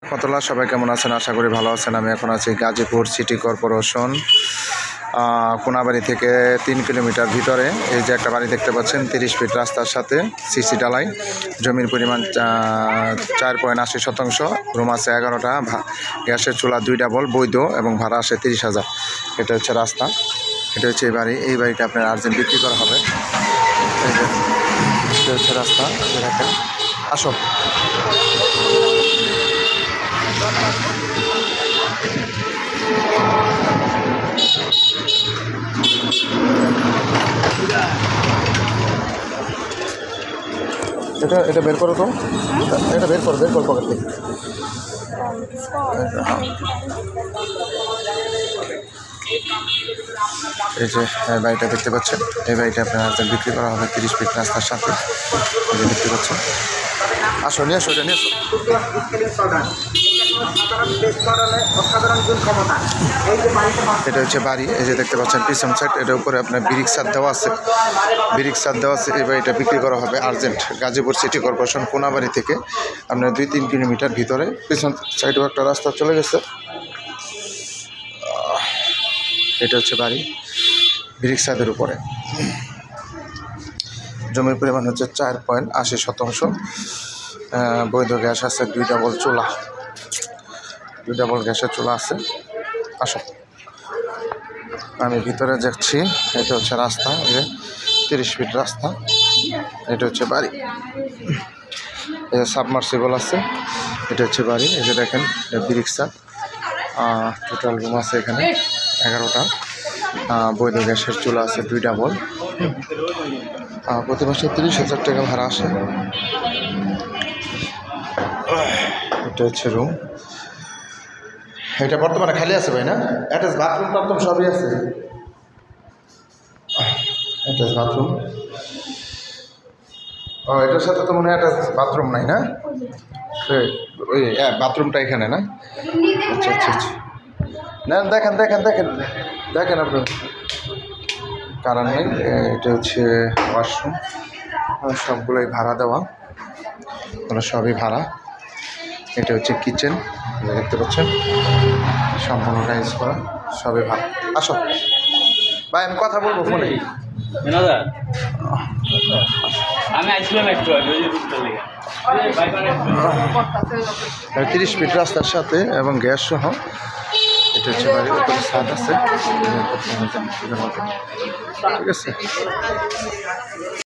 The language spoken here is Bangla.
রহমতুল্লাহ, সবাই কেমন আছেন? আশা করি ভালো আছেন। আমি এখন আছি গাজীপুর সিটি কর্পোরেশন কোনাবাড়ি থেকে 3 কিলোমিটার ভিতরে। এই যে একটা বাড়ি দেখতে পাচ্ছেন, 30 ফিট রাস্তার সাথে সিসি ঢালাই, জমির পরিমাণ 4.80%, রুম আছে 11টা, গ্যাসের চুলা 2 ডাবল, বৈধ এবং ভাড়া আসে 30,000। এটা হচ্ছে রাস্তা, এটা হচ্ছে এই বাড়ি। এই বাড়িটা আপনার আর্জেন্ট বিক্রি করা হবে। এই যে এটা হচ্ছে রাস্তা, দেখেন। আসো, এটা বের করো তো, এটা বের কর পকেট থেকে। এই যে বাড়িটা দেখতে পাচ্ছেন, এই বাড়িটা আপনার আর্জেন্ট বিক্রি করা হবে 30 ফিট রাস্তার সাথে। এই যে দেখতে পাচ্ছেন, আসো নিয়ে আসো, এটা নিয়ে আসো। এটা হচ্ছে বাড়ি, এই যে দেখতে পাচ্ছেন পিছন সাইড, এটার উপরে আপনার ব্রিক ছাদ দেওয়া আছে, এই বাড়িটা বিক্রি করা হবে urgent. Gazipur city corporation Konabari থেকে আপনার 2-3 কিলোমিটার ভিতরে, পিছন সাইডেও একটা রাস্তা চলে গেছে। এটা হচ্ছে বাড়ি, ব্রিক ছাদের উপরে। জমির পরিমাণ হচ্ছে 4.80%। বৈধ গ্যাস আছে, 2 ডাবল চুলা, 2 ডাবল গ্যাসের চুলা আছে। আসো, আমি ভিতরে যাচ্ছি। এটা হচ্ছে রাস্তা, এই যে 30 ফিট রাস্তা। এটা হচ্ছে বাড়ি, এই যে সাবমার্সিবল আছে। এটা হচ্ছে বাড়ি, এই যে দেখেন, এটা ব্রিক ছাদ। টোটাল রুম আছে এখানে 11টা, বৈধ গ্যাসের চুলা আছে 2 ডাবল। প্রতি মাসে 30,000 টাকা ভাড়া আসে। এটা হচ্ছে রুম, এটা বর্তমানে খালি আছে ভাই, না? অ্যাটাচ বাথরুম টাথরুম সবই আছে। অ্যাটাচ বাথরুম, এটার সাথে তো মনে হয় অ্যাটাচ বাথরুম নাই, না? ওই বাথরুমটা এখানে, না? আচ্ছা আচ্ছা আচ্ছা, না দেখেন দেখেন দেখেন দেখেন আপনি, কারণ নেই। এটা হচ্ছে ওয়াশরুম, সবগুলোই ভাড়া দেওয়া, ওগুলো সবই ভাড়া। এটা হচ্ছে কিচেন, দেখতে পাচ্ছেন, সম্পূর্ণ টাইলস করা, সবই ভাড়া। আসো ভাই, আমি কথা বলবো ফোনে। আমি আসলাম একটু 30 ফিট রাস্তার সাথে এবং গ্যাস সহ। এটা হচ্ছে বাড়ির উপরে ছাদ আছে, ঠিক আছে।